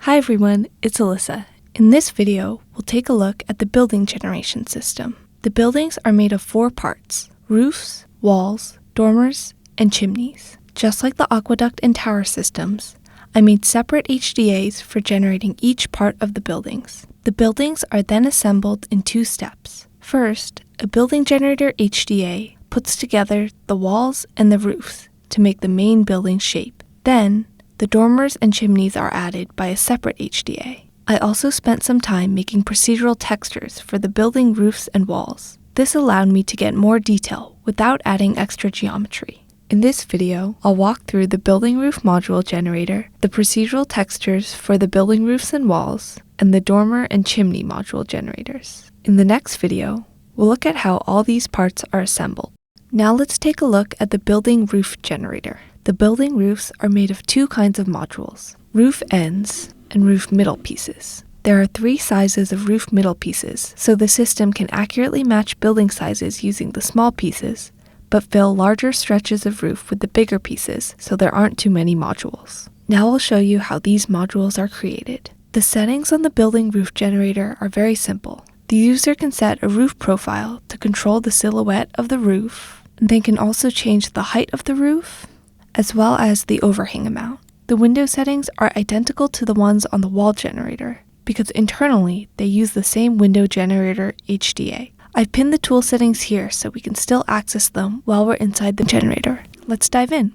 Hi everyone, it's Alyssa. In this video, we'll take a look at the building generation system. The buildings are made of 4 parts: roofs, walls, dormers, and chimneys. Just like the aqueduct and tower systems, I made separate HDAs for generating each part of the buildings. The buildings are then assembled in 2 steps. First, a building generator HDA puts together the walls and the roofs to make the main building shape. Then, the dormers and chimneys are added by a separate HDA. I also spent some time making procedural textures for the building roofs and walls. This allowed me to get more detail without adding extra geometry. In this video, I'll walk through the building roof module generator, the procedural textures for the building roofs and walls, and the dormer and chimney module generators. In the next video, we'll look at how all these parts are assembled. Now let's take a look at the building roof generator. The building roofs are made of 2 kinds of modules: roof ends and roof middle pieces. There are 3 sizes of roof middle pieces, so the system can accurately match building sizes using the small pieces, but fill larger stretches of roof with the bigger pieces so there aren't too many modules. Now I'll show you how these modules are created. The settings on the building roof generator are very simple. The user can set a roof profile to control the silhouette of the roof, and they can also change the height of the roof, as well as the overhang amount. The window settings are identical to the ones on the wall generator, because internally they use the same window generator HDA. I've pinned the tool settings here so we can still access them while we're inside the generator. Let's dive in.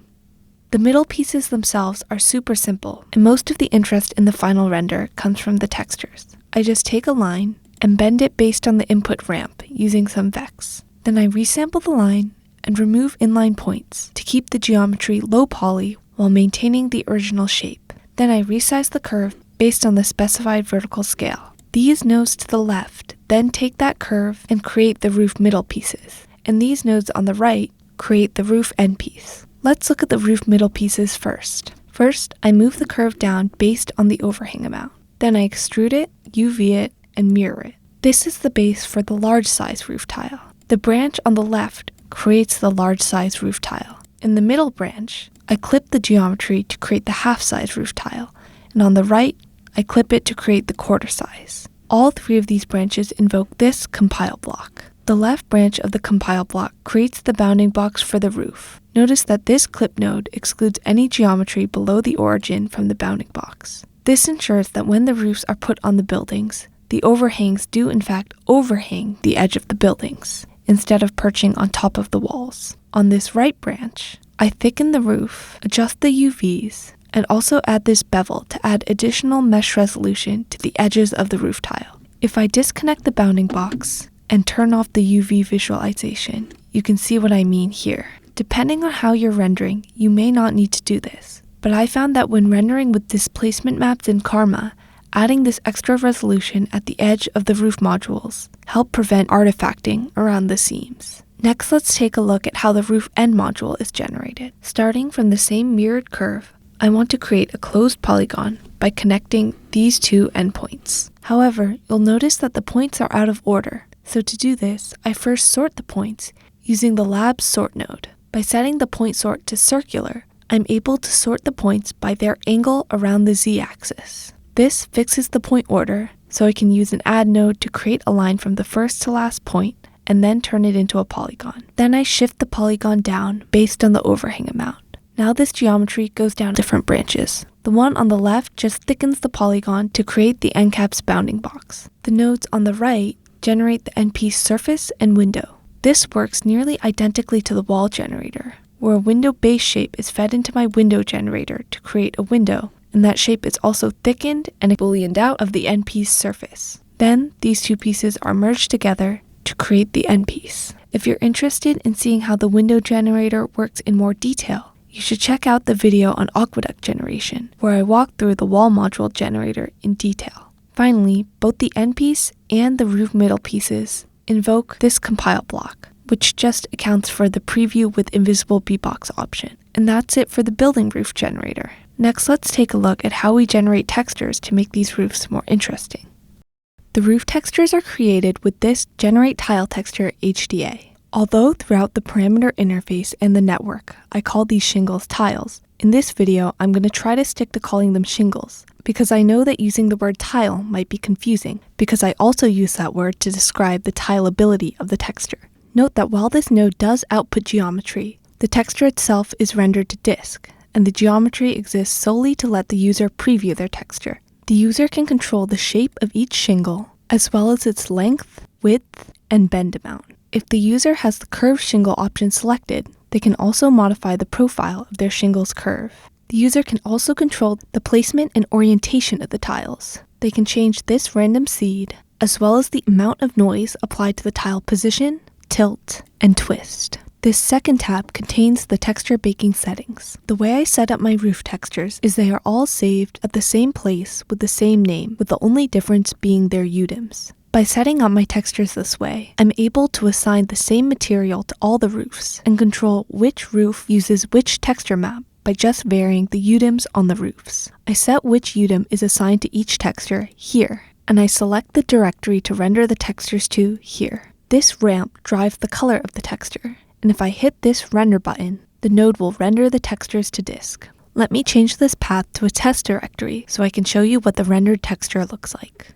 The middle pieces themselves are super simple, and most of the interest in the final render comes from the textures. I just take a line and bend it based on the input ramp using some vex. Then I resample the line and remove inline points to keep the geometry low poly while maintaining the original shape. Then I resize the curve based on the specified vertical scale. These nodes to the left then take that curve and create the roof middle pieces, and these nodes on the right create the roof end piece. Let's look at the roof middle pieces first. First, I move the curve down based on the overhang amount. Then I extrude it, UV it, and mirror it. This is the base for the large size roof tile. The branch on the left creates the large size roof tile. In the middle branch, I clip the geometry to create the half size roof tile, and on the right, I clip it to create the quarter size. All 3 of these branches invoke this compile block. The left branch of the compile block creates the bounding box for the roof. Notice that this clip node excludes any geometry below the origin from the bounding box. This ensures that when the roofs are put on the buildings, the overhangs do in fact overhang the edge of the buildings, instead of perching on top of the walls. On this right branch, I thicken the roof, adjust the UVs, and also add this bevel to add additional mesh resolution to the edges of the roof tile. If I disconnect the bounding box and turn off the UV visualization, you can see what I mean here. Depending on how you're rendering, you may not need to do this, but I found that when rendering with displacement maps in Karma, adding this extra resolution at the edge of the roof modules help prevent artifacting around the seams. Next, let's take a look at how the roof end module is generated. Starting from the same mirrored curve, I want to create a closed polygon by connecting these 2 endpoints. However, you'll notice that the points are out of order. So to do this, I first sort the points using the lab sort node. By setting the point sort to circular, I'm able to sort the points by their angle around the z-axis. This fixes the point order, so I can use an add node to create a line from the first to last point and then turn it into a polygon. Then I shift the polygon down based on the overhang amount. Now this geometry goes down different branches. The one on the left just thickens the polygon to create the end cap's bounding box. The nodes on the right generate the end piece surface and window. This works nearly identically to the wall generator, where a window base shape is fed into my window generator to create a window, and that shape is also thickened and booleaned out of the end piece surface. Then these 2 pieces are merged together to create the end piece. If you're interested in seeing how the window generator works in more detail, you should check out the video on aqueduct generation, where I walk through the wall module generator in detail. Finally, both the end piece and the roof middle pieces invoke this compile block, which just accounts for the preview with invisible beatbox option. And that's it for the building roof generator. Next, let's take a look at how we generate textures to make these roofs more interesting. The roof textures are created with this Generate Tile Texture HDA. Although throughout the parameter interface and the network, I call these shingles tiles, In this video, I'm going to try to stick to calling them shingles, because I know that using the word tile might be confusing, because I also use that word to describe the tileability of the texture. Note that while this node does output geometry, the texture itself is rendered to disk, and the geometry exists solely to let the user preview their texture. The user can control the shape of each shingle, as well as its length, width, and bend amount. If the user has the curved shingle option selected, they can also modify the profile of their shingle's curve. The user can also control the placement and orientation of the tiles. They can change this random seed, as well as the amount of noise applied to the tile position, tilt, and twist. This second tab contains the texture baking settings. The way I set up my roof textures is they are all saved at the same place with the same name, with the only difference being their UDIMs. By setting up my textures this way, I'm able to assign the same material to all the roofs and control which roof uses which texture map by just varying the UDIMs on the roofs. I set which UDIM is assigned to each texture here, and I select the directory to render the textures to here. This ramp drives the color of the texture, and if I hit this render button, the node will render the textures to disk. Let me change this path to a test directory so I can show you what the rendered texture looks like.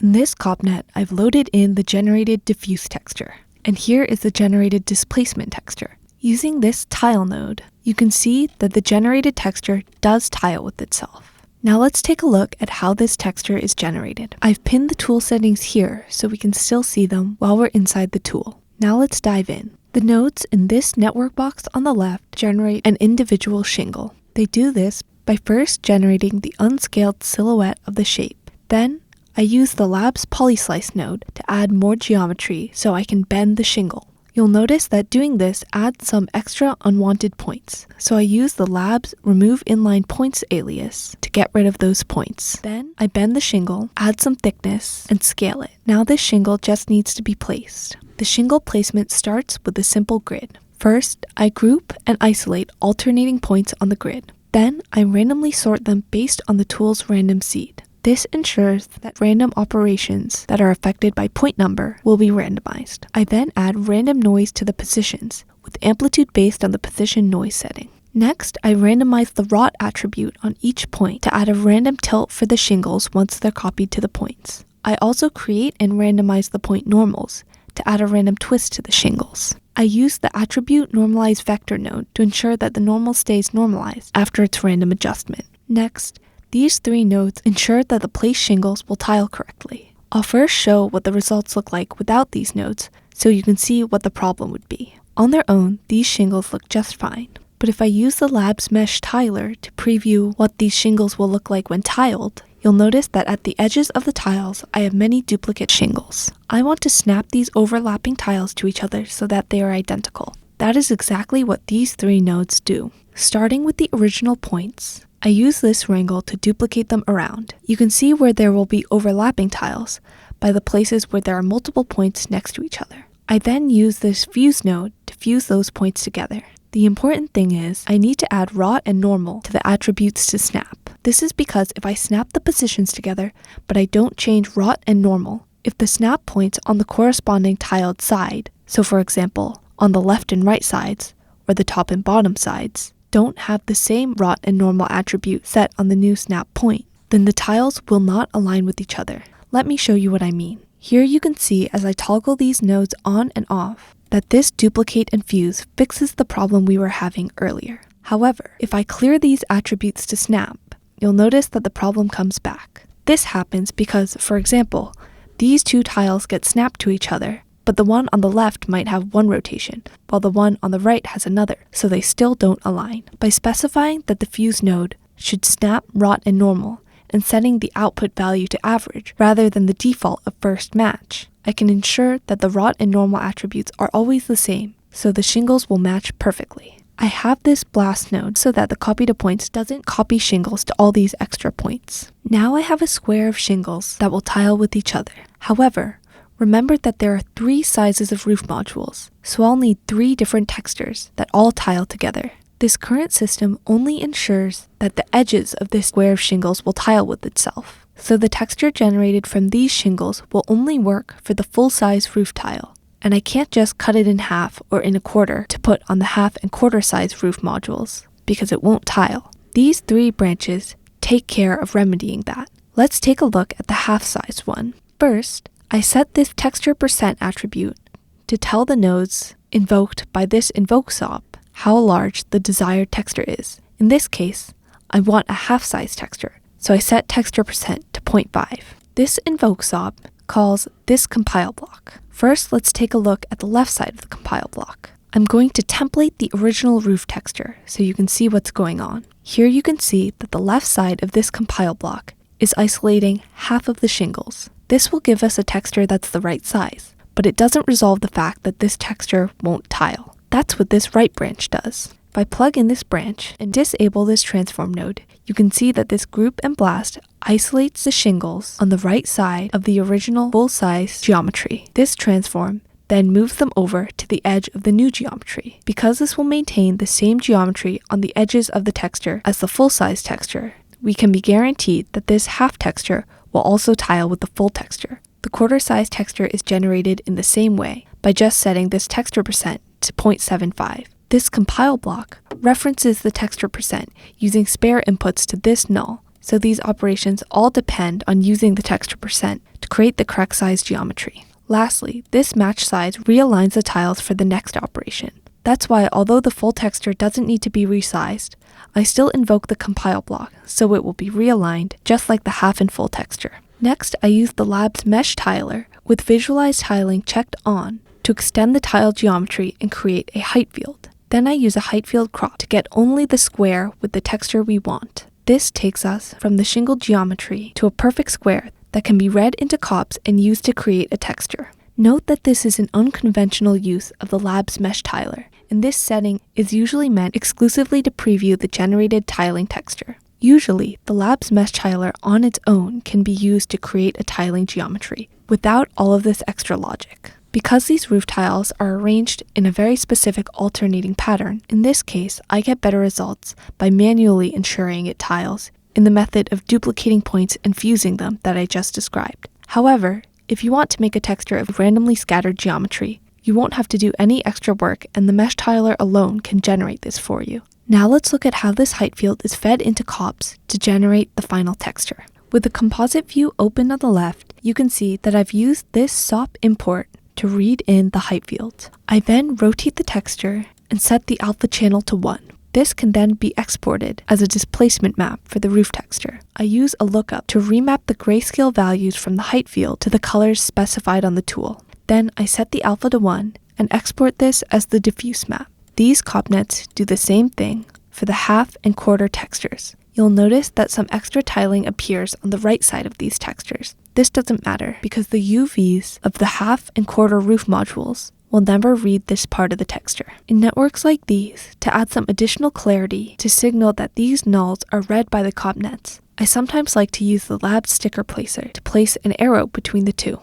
In this CopNet, I've loaded in the generated diffuse texture, and here is the generated displacement texture. Using this tile node, you can see that the generated texture does tile with itself. Now let's take a look at how this texture is generated. I've pinned the tool settings here so we can still see them while we're inside the tool. Now let's dive in. The nodes in this network box on the left generate an individual shingle. They do this by first generating the unscaled silhouette of the shape. Then, I use the Labs Polyslice node to add more geometry so I can bend the shingle. You'll notice that doing this adds some extra unwanted points, so I use the Labs Remove Inline Points alias to get rid of those points. Then I bend the shingle, add some thickness, and scale it. Now this shingle just needs to be placed. The shingle placement starts with a simple grid. First, I group and isolate alternating points on the grid. Then I randomly sort them based on the tool's random seed. This ensures that random operations that are affected by point number will be randomized. I then add random noise to the positions, with amplitude based on the position noise setting. Next, I randomize the rot attribute on each point to add a random tilt for the shingles once they're copied to the points. I also create and randomize the point normals to add a random twist to the shingles. I use the attribute normalize vector node to ensure that the normal stays normalized after its random adjustment. Next, these three nodes ensure that the placed shingles will tile correctly. I'll first show what the results look like without these nodes so you can see what the problem would be. On their own, these shingles look just fine. But if I use the Labs Mesh Tiler to preview what these shingles will look like when tiled, you'll notice that at the edges of the tiles, I have many duplicate shingles. I want to snap these overlapping tiles to each other so that they are identical. That is exactly what these three nodes do. Starting with the original points, I use this wrangle to duplicate them around. You can see where there will be overlapping tiles by the places where there are multiple points next to each other. I then use this fuse node to fuse those points together. The important thing is, I need to add rot and normal to the attributes to snap. This is because if I snap the positions together, but I don't change rot and normal, if the snap points on the corresponding tiled side, so for example, on the left and right sides, or the top and bottom sides, don't have the same rot and normal attribute set on the new snap point, then the tiles will not align with each other. Let me show you what I mean. Here you can see as I toggle these nodes on and off, that this duplicate and fuse fixes the problem we were having earlier. However, if I clear these attributes to snap, you'll notice that the problem comes back. This happens because, for example, these two tiles get snapped to each other, but the one on the left might have one rotation, while the one on the right has another, so they still don't align. By specifying that the fuse node should snap, rot, and normal, and setting the output value to average rather than the default of first match, I can ensure that the rot and normal attributes are always the same, so the shingles will match perfectly. I have this blast node so that the copy to points doesn't copy shingles to all these extra points. Now I have a square of shingles that will tile with each other. However, remember that there are 3 sizes of roof modules, so I'll need 3 different textures that all tile together. This current system only ensures that the edges of this square of shingles will tile with itself. So the texture generated from these shingles will only work for the full-size roof tile. And I can't just cut it in half or in a quarter to put on the half and quarter size roof modules. because it won't tile. These 3 branches take care of remedying that. Let's take a look at the half-size one. First, I set this texture % attribute to tell the nodes invoked by this invoke SOP how large the desired texture is. In this case, I want a half-size texture, so I set texture % to 0.5. This invoke SOP calls this compile block. First, let's take a look at the left side of the compile block. I'm going to template the original roof texture so you can see what's going on. Here you can see that the left side of this compile block is isolating half of the shingles. This will give us a texture that's the right size, but it doesn't resolve the fact that this texture won't tile. That's what this right branch does. If I plug in this branch and disable this transform node, you can see that this group and blast isolates the shingles on the right side of the original full-size geometry. This transform then moves them over to the edge of the new geometry. Because this will maintain the same geometry on the edges of the texture as the full-size texture, we can be guaranteed that this half texture will also tile with the full texture. The quarter-size texture is generated in the same way by just setting this texture % to 0.75. This compile block references the texture % using spare inputs to this null, so these operations all depend on using the texture % to create the correct size geometry. Lastly, this match size realigns the tiles for the next operation. That's why, although the full texture doesn't need to be resized, I still invoke the compile block, so it will be realigned just like the half and full texture. Next, I use the lab's mesh tiler with visualize tiling checked on to extend the tile geometry and create a height field. Then I use a height field crop to get only the square with the texture we want. This takes us from the shingle geometry to a perfect square that can be read into cops and used to create a texture. Note that this is an unconventional use of the lab's mesh tiler, and this setting is usually meant exclusively to preview the generated tiling texture. Usually, the lab's mesh tiler on its own can be used to create a tiling geometry without all of this extra logic. Because these roof tiles are arranged in a very specific alternating pattern, in this case, I get better results by manually ensuring it tiles in the method of duplicating points and fusing them that I just described. However, if you want to make a texture of randomly scattered geometry, you won't have to do any extra work, and the mesh tiler alone can generate this for you. Now let's look at how this height field is fed into cops to generate the final texture. With the composite view open on the left, you can see that I've used this SOP import to read in the height field. I then rotate the texture and set the alpha channel to 1. This can then be exported as a displacement map for the roof texture. I use a lookup to remap the grayscale values from the height field to the colors specified on the tool. Then I set the alpha to 1 and export this as the diffuse map. These copnets do the same thing for the half and quarter textures. You'll notice that some extra tiling appears on the right side of these textures. This doesn't matter because the UVs of the half and quarter roof modules will never read this part of the texture. In networks like these, to add some additional clarity to signal that these nulls are read by the copnets, I sometimes like to use the lab sticker placer to place an arrow between the two.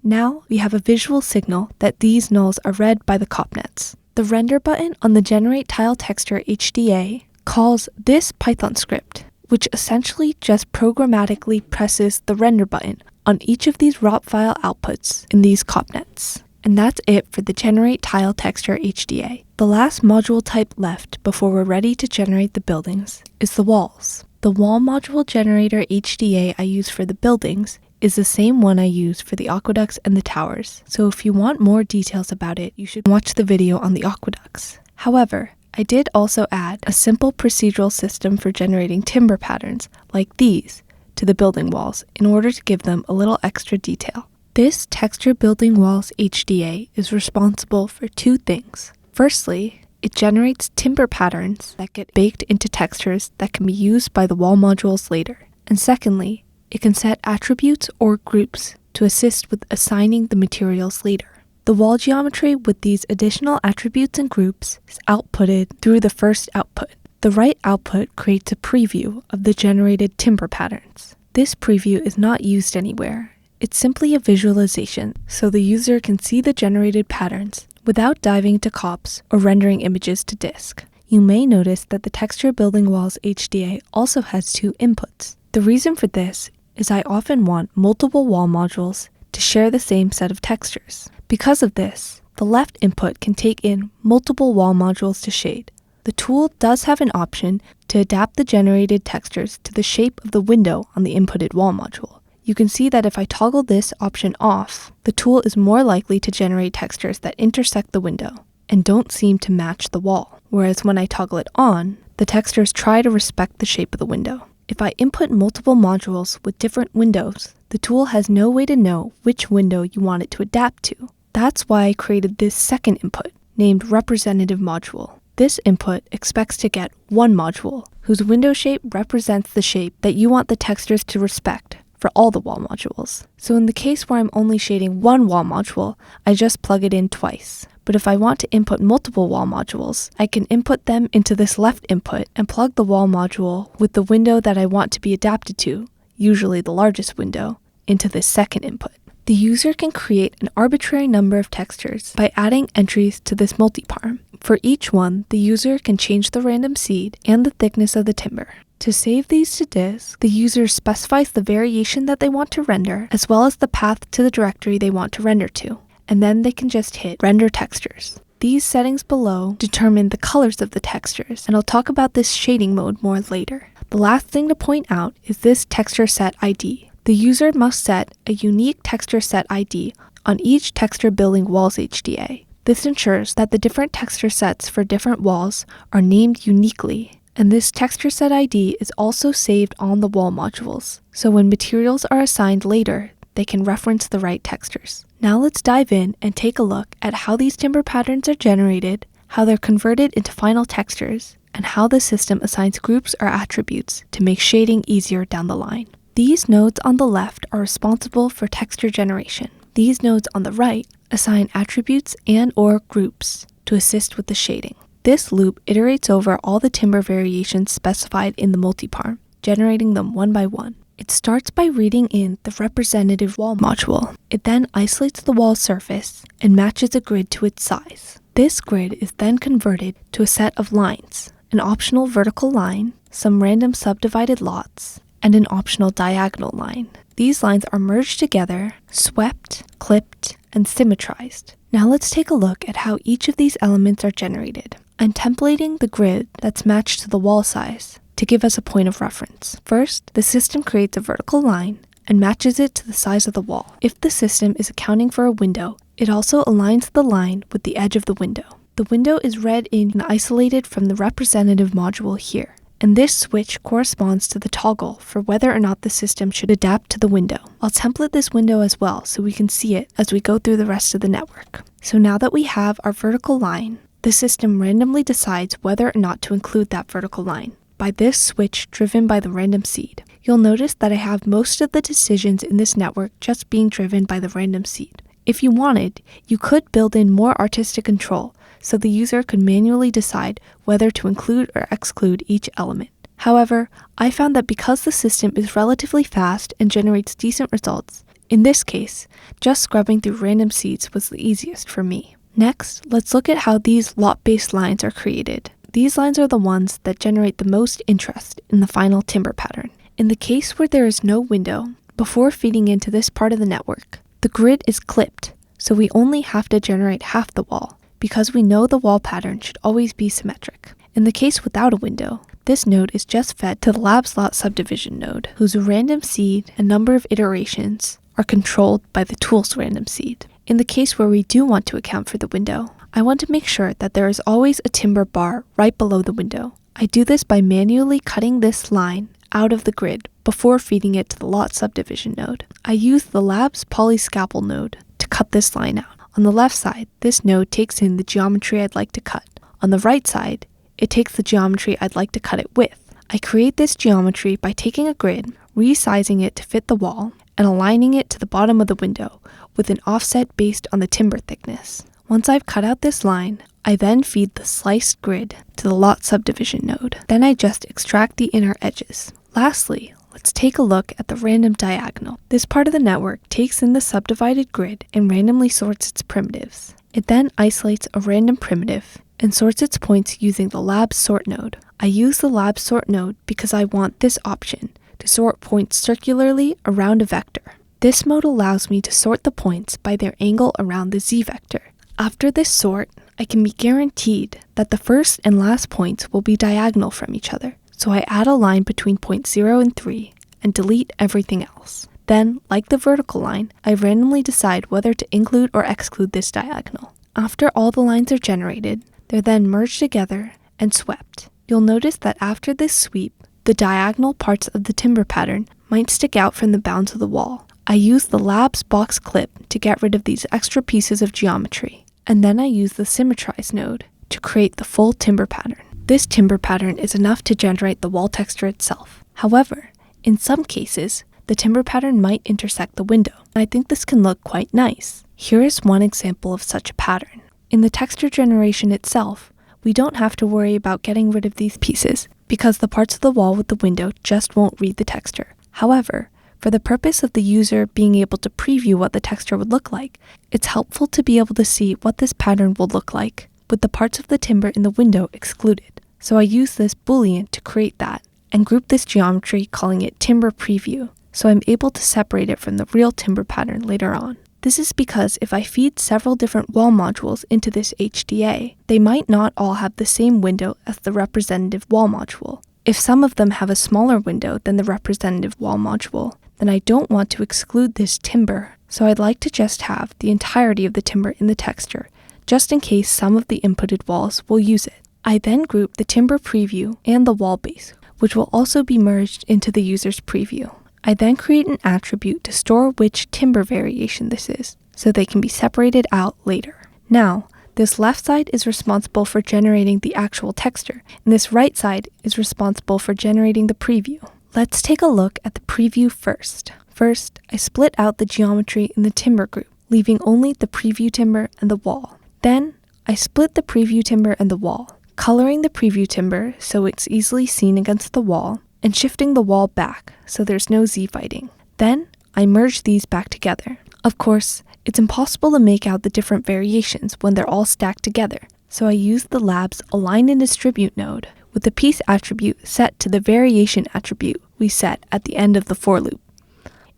Now we have a visual signal that these nulls are read by the copnets. The render button on the Generate Tile Texture HDA calls this Python script, which essentially just programmatically presses the render button on each of these ROP file outputs in these copnets. And that's it for the Generate Tile Texture HDA. The last module type left before we're ready to generate the buildings is the walls. The Wall Module Generator HDA I use for the buildings is the same one I use for the aqueducts and the towers, so if you want more details about it, you should watch the video on the aqueducts. However, I did also add a simple procedural system for generating timber patterns, like these, to the building walls in order to give them a little extra detail. This Texture Building Walls HDA is responsible for two things. Firstly, it generates timber patterns that get baked into textures that can be used by the wall modules later. And secondly, it can set attributes or groups to assist with assigning the materials later. The wall geometry with these additional attributes and groups is outputted through the first output. The right output creates a preview of the generated timber patterns. This preview is not used anywhere. It's simply a visualization, so the user can see the generated patterns without diving into cops or rendering images to disk. You may notice that the Texture Building Walls HDA also has two inputs. The reason for this is I often want multiple wall modules to share the same set of textures. Because of this, the left input can take in multiple wall modules to shade. the tool does have an option to adapt the generated textures to the shape of the window on the inputted wall module. You can see that if I toggle this option off, the tool is more likely to generate textures that intersect the window and don't seem to match the wall, whereas when I toggle it on, the textures try to respect the shape of the window. If I input multiple modules with different windows, the tool has no way to know which window you want it to adapt to. That's why I created this second input, named Representative Module. This input expects to get one module, whose window shape represents the shape that you want the textures to respect for all the wall modules. So in the case where I'm only shading one wall module, I just plug it in twice. But if I want to input multiple wall modules, I can input them into this left input and plug the wall module with the window that I want to be adapted to, usually the largest window, into this second input. The user can create an arbitrary number of textures by adding entries to this multiparm. For each one, the user can change the random seed and the thickness of the timber. To save these to disk, the user specifies the variation that they want to render, as well as the path to the directory they want to render to, and then they can just hit Render Textures. These settings below determine the colors of the textures, and I'll talk about this shading mode more later. The last thing to point out is this texture set ID. The user must set a unique texture set ID on each texture building walls HDA. This ensures that the different texture sets for different walls are named uniquely, and this texture set ID is also saved on the wall modules, so when materials are assigned later, they can reference the right textures. Now let's dive in and take a look at how these timber patterns are generated, how they're converted into final textures, and how the system assigns groups or attributes to make shading easier down the line. These nodes on the left are responsible for texture generation. These nodes on the right assign attributes and/or groups to assist with the shading. This loop iterates over all the timber variations specified in the multiparm, generating them one by one. It starts by reading in the representative wall module. It then isolates the wall surface and matches a grid to its size. This grid is then converted to a set of lines, an optional vertical line, some random subdivided lots, and an optional diagonal line. These lines are merged together, swept, clipped, and symmetrized. Now let's take a look at how each of these elements are generated. I'm templating the grid that's matched to the wall size to give us a point of reference. First, the system creates a vertical line and matches it to the size of the wall. If the system is accounting for a window, it also aligns the line with the edge of the window. The window is read in and isolated from the representative module here, and this switch corresponds to the toggle for whether or not the system should adapt to the window. I'll template this window as well so we can see it as we go through the rest of the network. So now that we have our vertical line, the system randomly decides whether or not to include that vertical line by this switch driven by the random seed. You'll notice that I have most of the decisions in this network just being driven by the random seed. If you wanted, you could build in more artistic control so the user could manually decide whether to include or exclude each element. However, I found that because the system is relatively fast and generates decent results, in this case, just scrubbing through random seeds was the easiest for me. Next, let's look at how these lot-based lines are created. These lines are the ones that generate the most interest in the final timber pattern. In the case where there is no window, before feeding into this part of the network, the grid is clipped, so we only have to generate half the wall, because we know the wall pattern should always be symmetric. In the case without a window, this node is just fed to the labs lot subdivision node, whose random seed and number of iterations are controlled by the tool's random seed. In the case where we do want to account for the window, I want to make sure that there is always a timber bar right below the window. I do this by manually cutting this line out of the grid before feeding it to the lot subdivision node. I use the labs Polyscalpel node to cut this line out. On the left side, this node takes in the geometry I'd like to cut. On the right side, it takes the geometry I'd like to cut it with. I create this geometry by taking a grid, resizing it to fit the wall, and aligning it to the bottom of the window with an offset based on the timber thickness. Once I've cut out this line, I then feed the sliced grid to the lot subdivision node. Then I just extract the inner edges. Lastly, let's take a look at the random diagonal. This part of the network takes in the subdivided grid and randomly sorts its primitives. It then isolates a random primitive and sorts its points using the labs sort node. I use the labs sort node because I want this option to sort points circularly around a vector. This mode allows me to sort the points by their angle around the z vector. After this sort, I can be guaranteed that the first and last points will be diagonal from each other, so I add a line between points 0 and 3 and delete everything else. Then, like the vertical line, I randomly decide whether to include or exclude this diagonal. After all the lines are generated, they're then merged together and swept. You'll notice that after this sweep, the diagonal parts of the timber pattern might stick out from the bounds of the wall. I use the Labs box clip to get rid of these extra pieces of geometry, and then I use the Symmetrize node to create the full timber pattern. This timber pattern is enough to generate the wall texture itself. However, in some cases, the timber pattern might intersect the window, and I think this can look quite nice. Here is one example of such a pattern. In the texture generation itself, we don't have to worry about getting rid of these pieces because the parts of the wall with the window just won't read the texture. However, for the purpose of the user being able to preview what the texture would look like, it's helpful to be able to see what this pattern will look like with the parts of the timber in the window excluded. So I use this boolean to create that and group this geometry, calling it timber preview, so I'm able to separate it from the real timber pattern later on. This is because if I feed several different wall modules into this HDA, they might not all have the same window as the representative wall module. If some of them have a smaller window than the representative wall module, then I don't want to exclude this timber, so I'd like to just have the entirety of the timber in the texture, just in case some of the inputted walls will use it. I then group the timber preview and the wall base, which will also be merged into the user's preview. I then create an attribute to store which timber variation this is, so they can be separated out later. Now, this left side is responsible for generating the actual texture, and this right side is responsible for generating the preview. Let's take a look at the preview first. First, I split out the geometry in the timber group, leaving only the preview timber and the wall. Then, I split the preview timber and the wall, coloring the preview timber so it's easily seen against the wall, and shifting the wall back so there's no z-fighting. Then, I merge these back together. Of course, it's impossible to make out the different variations when they're all stacked together, so I use the Labs Align and Distribute node with the piece attribute set to the variation attribute we set at the end of the for loop,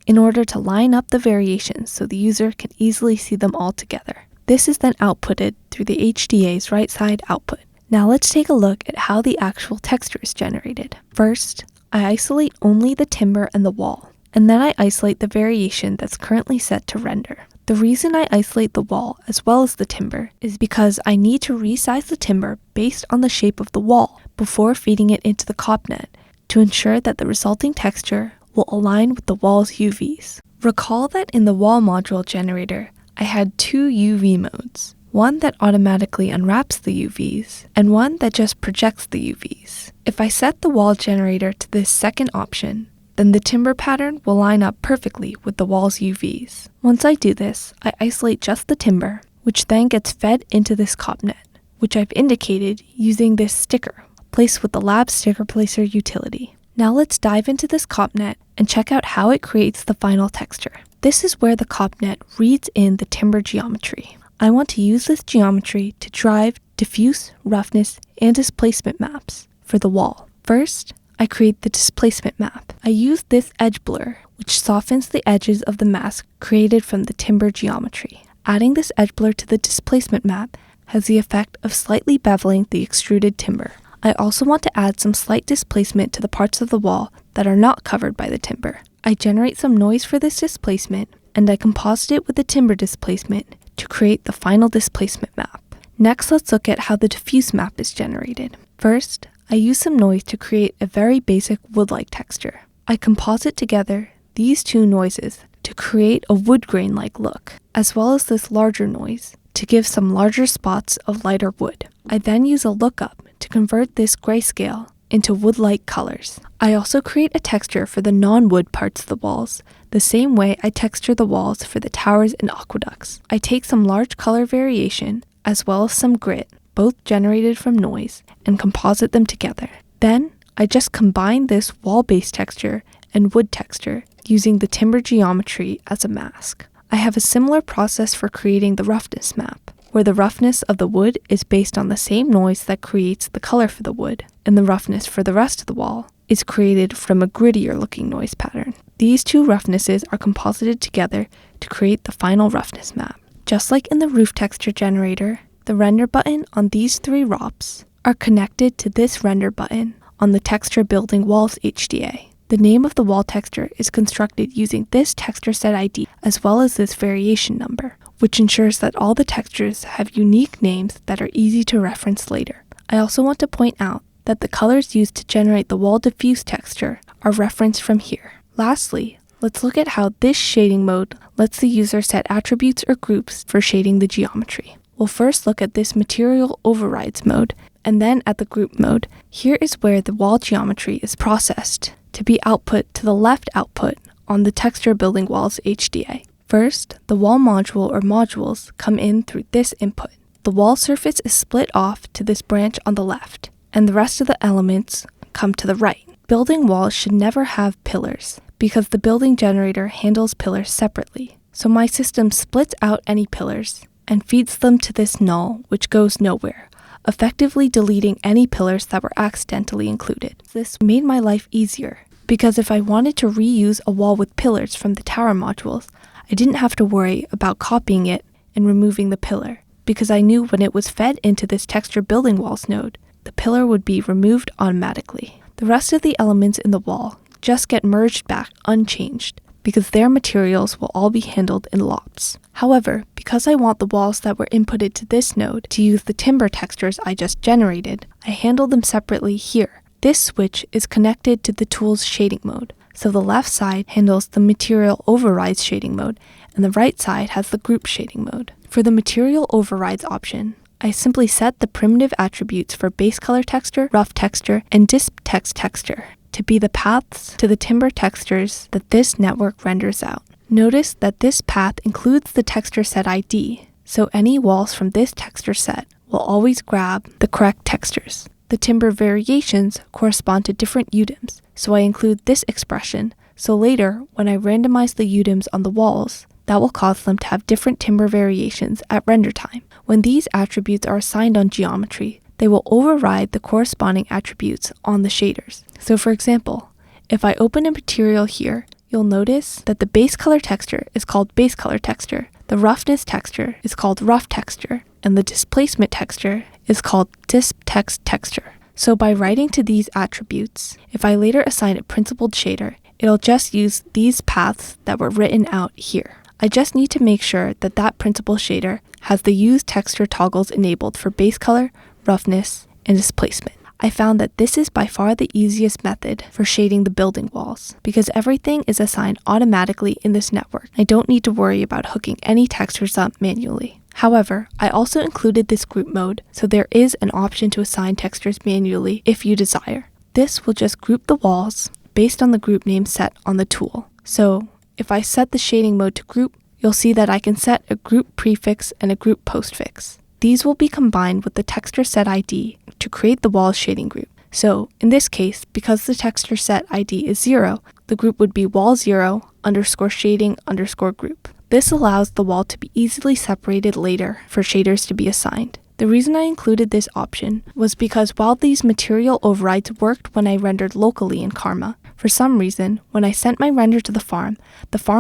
in order to line up the variations so the user can easily see them all together. This is then outputted through the HDA's right side output. Now let's take a look at how the actual texture is generated. First, I isolate only the timber and the wall, and then I isolate the variation that's currently set to render. The reason I isolate the wall as well as the timber is because I need to resize the timber based on the shape of the wall before feeding it into the CopNet to ensure that the resulting texture will align with the wall's UVs. Recall that in the wall module generator, I had two UV modes. One that automatically unwraps the UVs, and one that just projects the UVs. If I set the wall generator to this second option, then the timber pattern will line up perfectly with the wall's UVs. Once I do this, I isolate just the timber, which then gets fed into this CopNet, which I've indicated using this sticker, placed with the Lab Sticker Placer utility. Now let's dive into this CopNet and check out how it creates the final texture. This is where the CopNet reads in the timber geometry. I want to use this geometry to drive diffuse, roughness, and displacement maps for the wall. First, I create the displacement map. I use this edge blur, which softens the edges of the mask created from the timber geometry. Adding this edge blur to the displacement map has the effect of slightly beveling the extruded timber. I also want to add some slight displacement to the parts of the wall that are not covered by the timber. I generate some noise for this displacement, and I composite it with the timber displacement to create the final displacement map. Next, let's look at how the diffuse map is generated. First, I use some noise to create a very basic wood-like texture. I composite together these two noises to create a wood grain-like look, as well as this larger noise to give some larger spots of lighter wood. I then use a lookup to convert this grayscale into wood-like colors. I also create a texture for the non-wood parts of the walls, the same way I texture the walls for the towers and aqueducts. I take some large color variation, as well as some grit, both generated from noise, and composite them together. Then, I just combine this wall-based texture and wood texture using the timber geometry as a mask. I have a similar process for creating the roughness map, where the roughness of the wood is based on the same noise that creates the color for the wood, and the roughness for the rest of the wall is created from a grittier looking noise pattern. These two roughnesses are composited together to create the final roughness map. Just like in the roof texture generator, the render button on these 3 ROPs are connected to this render button on the texture building walls HDA. The name of the wall texture is constructed using this texture set ID as well as this variation number, which ensures that all the textures have unique names that are easy to reference later. I also want to point out that the colors used to generate the wall diffuse texture are referenced from here. Lastly, let's look at how this shading mode lets the user set attributes or groups for shading the geometry. We'll first look at this material overrides mode, and then at the group mode. Here is where the wall geometry is processed to be output to the left output on the texture building walls HDA. First, the wall module or modules come in through this input. The wall surface is split off to this branch on the left, and the rest of the elements come to the right. Building walls should never have pillars, because the building generator handles pillars separately. So my system splits out any pillars and feeds them to this null, which goes nowhere, effectively deleting any pillars that were accidentally included. This made my life easier, because if I wanted to reuse a wall with pillars from the tower modules, I didn't have to worry about copying it and removing the pillar, because I knew when it was fed into this texture building walls node, the pillar would be removed automatically. The rest of the elements in the wall just get merged back unchanged, because their materials will all be handled in lops. However, because I want the walls that were inputted to this node to use the timber textures I just generated, I handle them separately here. This switch is connected to the tool's shading mode, so the left side handles the material overrides shading mode, and the right side has the group shading mode. For the material overrides option, I simply set the primitive attributes for base color texture, rough texture, and disp text texture to be the paths to the timber textures that this network renders out. Notice that this path includes the texture set ID, so any walls from this texture set will always grab the correct textures. The timber variations correspond to different UDIMs, so I include this expression, so later, when I randomize the UDIMs on the walls, that will cause them to have different timber variations at render time. When these attributes are assigned on geometry, they will override the corresponding attributes on the shaders. So for example, if I open a material here, you'll notice that the base color texture is called base color texture, the roughness texture is called rough texture, and the displacement texture is called disp text texture. So by writing to these attributes, if I later assign a principled shader, it'll just use these paths that were written out here. I just need to make sure that that principled shader has the use texture toggles enabled for base color, roughness, and displacement. I found that this is by far the easiest method for shading the building walls, because everything is assigned automatically in this network. I don't need to worry about hooking any textures up manually. However, I also included this group mode, so there is an option to assign textures manually if you desire. This will just group the walls based on the group name set on the tool. So if I set the shading mode to group, you'll see that I can set a group prefix and a group postfix. These will be combined with the texture set ID to create the wall shading group. So in this case, because the texture set ID is 0, the group would be wall0_shading_group. This allows the wall to be easily separated later for shaders to be assigned. The reason I included this option was because while these material overrides worked when I rendered locally in Karma, for some reason, when I sent my render to the farm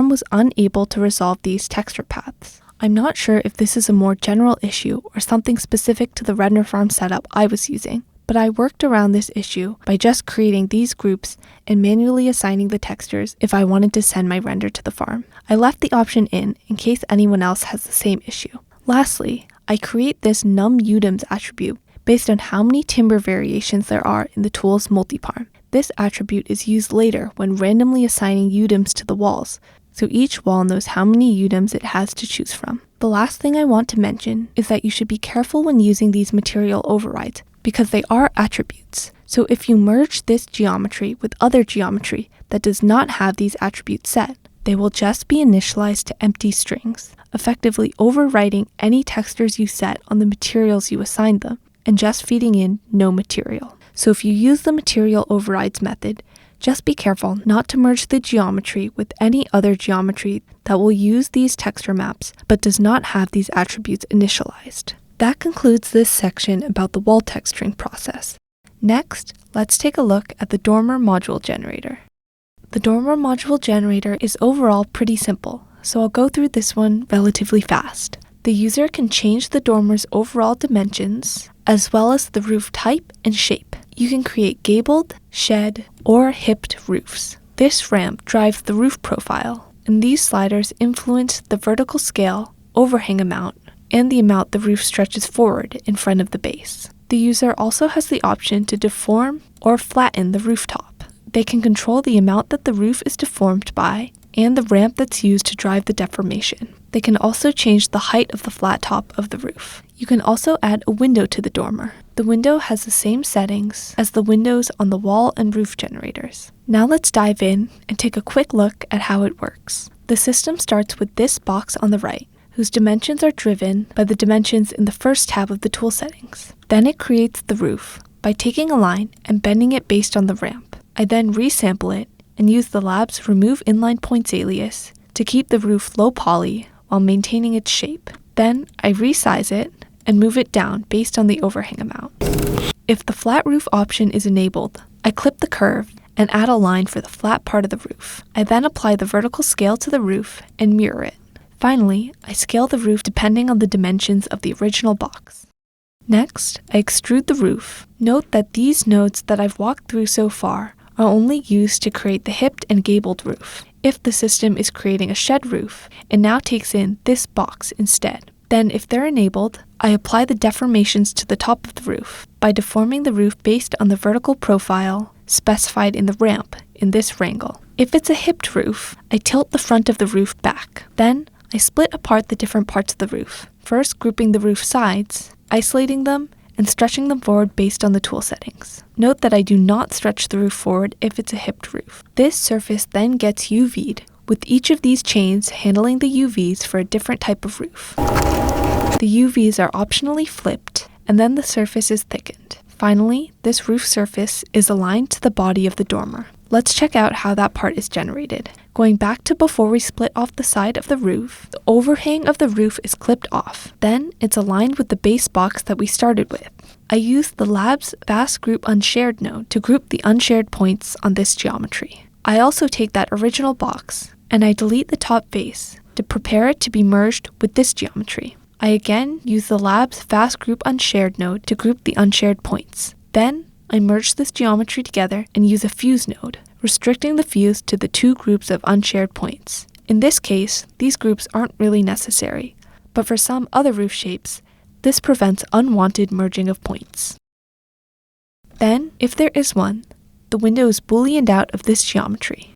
was unable to resolve these texture paths. I'm not sure if this is a more general issue or something specific to the render farm setup I was using, but I worked around this issue by just creating these groups and manually assigning the textures if I wanted to send my render to the farm. I left the option in case anyone else has the same issue. Lastly, I create this num_UDIMs attribute based on how many timber variations there are in the tool's multiparm. This attribute is used later when randomly assigning UDIMs to the walls, so each wall knows how many UDIMs it has to choose from. The last thing I want to mention is that you should be careful when using these material overrides, because they are attributes. So if you merge this geometry with other geometry that does not have these attributes set, they will just be initialized to empty strings, effectively overwriting any textures you set on the materials you assigned them, and just feeding in no material. So if you use the material overrides method, just be careful not to merge the geometry with any other geometry that will use these texture maps but does not have these attributes initialized. That concludes this section about the wall texturing process. Next, let's take a look at the dormer module generator. The dormer module generator is overall pretty simple, so I'll go through this one relatively fast. the user can change the dormer's overall dimensions, as well as the roof type and shape. You can create gabled, shed, or hipped roofs. This ramp drives the roof profile, and these sliders influence the vertical scale, overhang amount, and the amount the roof stretches forward in front of the base. The user also has the option to deform or flatten the rooftop. They can control the amount that the roof is deformed by and the ramp that's used to drive the deformation. They can also change the height of the flat top of the roof. You can also add a window to the dormer. The window has the same settings as the windows on the wall and roof generators. Now let's dive in and take a quick look at how it works. The system starts with this box on the right, whose dimensions are driven by the dimensions in the first tab of the tool settings. Then it creates the roof by taking a line and bending it based on the ramp. I then resample it and use the lab's Remove Inline Points alias to keep the roof low poly while maintaining its shape. Then I resize it and move it down based on the overhang amount. If the flat roof option is enabled, I clip the curve and add a line for the flat part of the roof. I then apply the vertical scale to the roof and mirror it. Finally, I scale the roof depending on the dimensions of the original box. Next, I extrude the roof. Note that these nodes that I've walked through so far are only used to create the hipped and gabled roof. If the system is creating a shed roof, it now takes in this box instead. Then, if they're enabled, I apply the deformations to the top of the roof by deforming the roof based on the vertical profile specified in the ramp in this wrangle. If it's a hipped roof, I tilt the front of the roof back. Then, I split apart the different parts of the roof, first grouping the roof sides, isolating them, and stretching them forward based on the tool settings. Note that I do not stretch the roof forward if it's a hipped roof. This surface then gets UV'd, with each of these chains handling the UVs for a different type of roof. The UVs are optionally flipped, and then the surface is thickened. Finally, this roof surface is aligned to the body of the dormer. Let's check out how that part is generated. Going back to before we split off the side of the roof, the overhang of the roof is clipped off. Then it's aligned with the base box that we started with. I used the lab's Fast Group Unshared node to group the unshared points on this geometry. I also take that original box and I delete the top face to prepare it to be merged with this geometry. I again use the lab's Fast Group Unshared node to group the unshared points. Then I merge this geometry together and use a fuse node, restricting the fuse to the two groups of unshared points. In this case, these groups aren't really necessary, but for some other roof shapes, this prevents unwanted merging of points. Then, if there is one, the window is booleaned out of this geometry.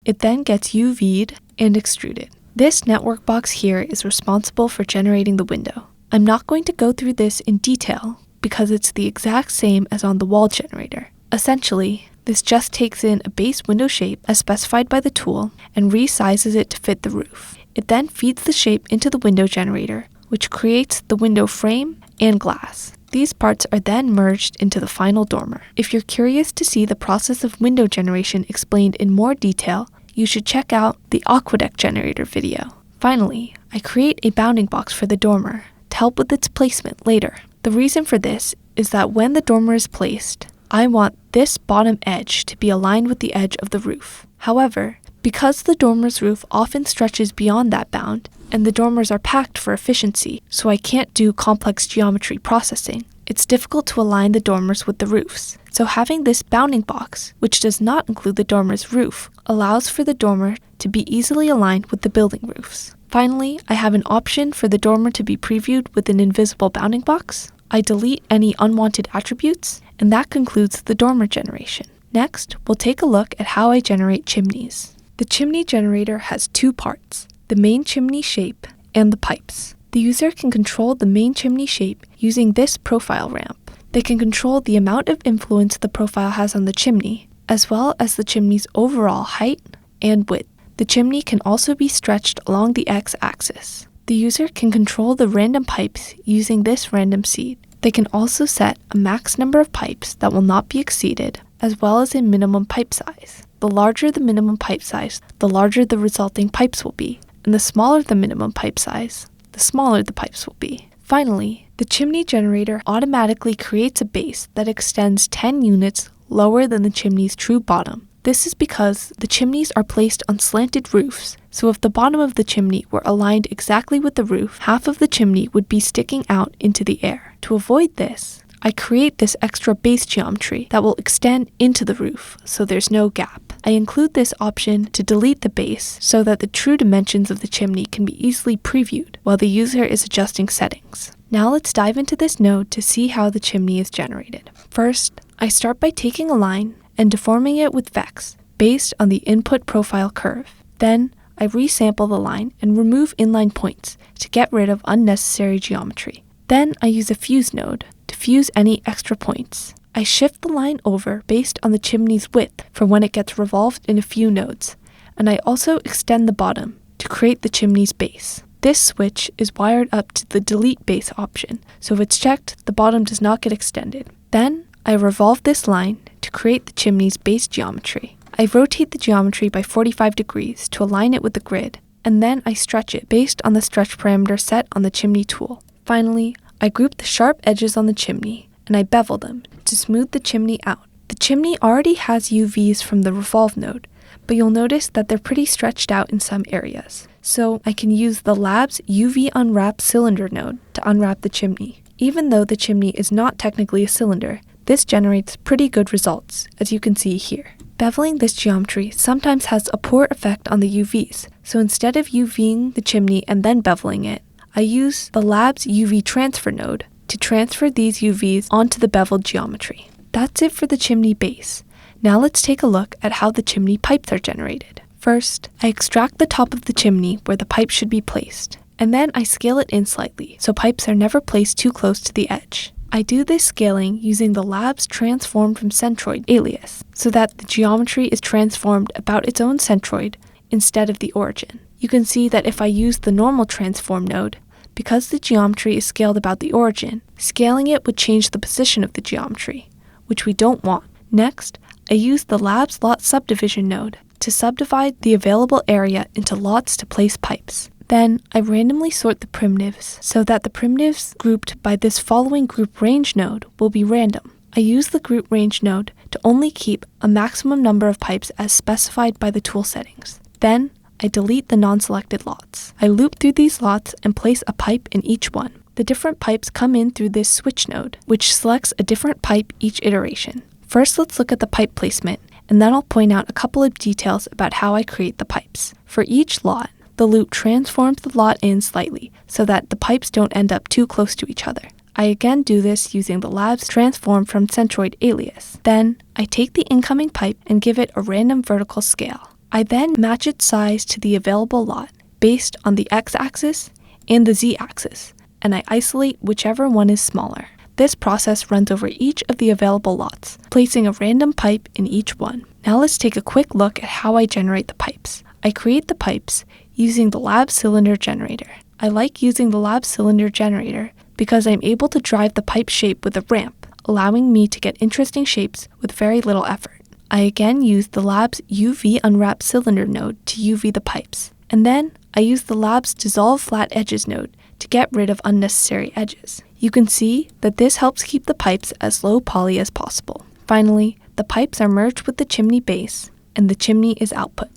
It then gets UV'd and extruded. This network box here is responsible for generating the window. I'm not going to go through this in detail because it's the exact same as on the wall generator. Essentially, this just takes in a base window shape as specified by the tool and resizes it to fit the roof. It then feeds the shape into the window generator, which creates the window frame and glass. These parts are then merged into the final dormer. If you're curious to see the process of window generation explained in more detail, you should check out the Aqueduct generator video. Finally, I create a bounding box for the dormer to help with its placement later. The reason for this is that when the dormer is placed, I want this bottom edge to be aligned with the edge of the roof. However, because the dormer's roof often stretches beyond that bound, and the dormers are packed for efficiency, so I can't do complex geometry processing, it's difficult to align the dormers with the roofs. So having this bounding box, which does not include the dormer's roof, allows for the dormer to be easily aligned with the building roofs. Finally, I have an option for the dormer to be previewed with an invisible bounding box. I delete any unwanted attributes, and that concludes the dormer generation. Next, we'll take a look at how I generate chimneys. The chimney generator has two parts, the main chimney shape and the pipes. The user can control the main chimney shape using this profile ramp. They can control the amount of influence the profile has on the chimney, as well as the chimney's overall height and width. The chimney can also be stretched along the x-axis. The user can control the random pipes using this random seed. They can also set a max number of pipes that will not be exceeded, as well as a minimum pipe size. The larger the minimum pipe size, the larger the resulting pipes will be, and the smaller the minimum pipe size, the smaller the pipes will be. Finally, the chimney generator automatically creates a base that extends 10 units lower than the chimney's true bottom. This is because the chimneys are placed on slanted roofs, so if the bottom of the chimney were aligned exactly with the roof, half of the chimney would be sticking out into the air. To avoid this, I create this extra base geometry that will extend into the roof, so there's no gap. I include this option to delete the base so that the true dimensions of the chimney can be easily previewed while the user is adjusting settings. Now let's dive into this node to see how the chimney is generated. First, I start by taking a line and deforming it with Vex based on the input profile curve. Then, I resample the line and remove inline points to get rid of unnecessary geometry. Then I use a fuse node to fuse any extra points. I shift the line over based on the chimney's width for when it gets revolved in a few nodes, and I also extend the bottom to create the chimney's base. This switch is wired up to the delete base option, so if it's checked, the bottom does not get extended. Then I revolve this line to create the chimney's base geometry. I rotate the geometry by 45 degrees to align it with the grid, and then I stretch it based on the stretch parameter set on the chimney tool. Finally, I group the sharp edges on the chimney, and I bevel them to smooth the chimney out. The chimney already has UVs from the revolve node, but you'll notice that they're pretty stretched out in some areas. So I can use the Lab's UV Unwrap cylinder node to unwrap the chimney. Even though the chimney is not technically a cylinder, this generates pretty good results, as you can see here. Beveling this geometry sometimes has a poor effect on the UVs, so instead of UVing the chimney and then beveling it, I use the Lab's UV transfer node to transfer these UVs onto the beveled geometry. That's it for the chimney base. Now let's take a look at how the chimney pipes are generated. First, I extract the top of the chimney where the pipe should be placed, and then I scale it in slightly so pipes are never placed too close to the edge. I do this scaling using the Lab's transformed from Centroid alias, so that the geometry is transformed about its own centroid instead of the origin. You can see that if I use the normal transform node, because the geometry is scaled about the origin, scaling it would change the position of the geometry, which we don't want. Next, I use the Lab's lot subdivision node to subdivide the available area into lots to place pipes. Then, I randomly sort the primitives so that the primitives grouped by this following group range node will be random. I use the group range node to only keep a maximum number of pipes as specified by the tool settings. Then, I delete the non-selected lots. I loop through these lots and place a pipe in each one. The different pipes come in through this switch node, which selects a different pipe each iteration. First, let's look at the pipe placement, and then I'll point out a couple of details about how I create the pipes. For each lot, the loop transforms the lot in slightly so that the pipes don't end up too close to each other. I again do this using the Lab's transform from Centroid alias. Then, I take the incoming pipe and give it a random vertical scale. I then match its size to the available lot based on the x-axis and the z-axis, and I isolate whichever one is smaller. This process runs over each of the available lots, placing a random pipe in each one. Now let's take a quick look at how I generate the pipes. I create the pipes using the Lab cylinder generator. I like using the Lab cylinder generator because I'm able to drive the pipe shape with a ramp, allowing me to get interesting shapes with very little effort. I again use the Lab's UV Unwrap cylinder node to UV the pipes, and then I use the Lab's Dissolve Flat Edges node to get rid of unnecessary edges. You can see that this helps keep the pipes as low poly as possible. Finally, the pipes are merged with the chimney base, and the chimney is output.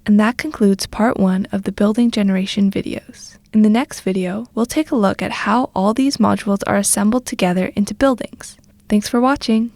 And that concludes part 1 of the building generation videos. In the next video, we'll take a look at how all these modules are assembled together into buildings. Thanks for watching!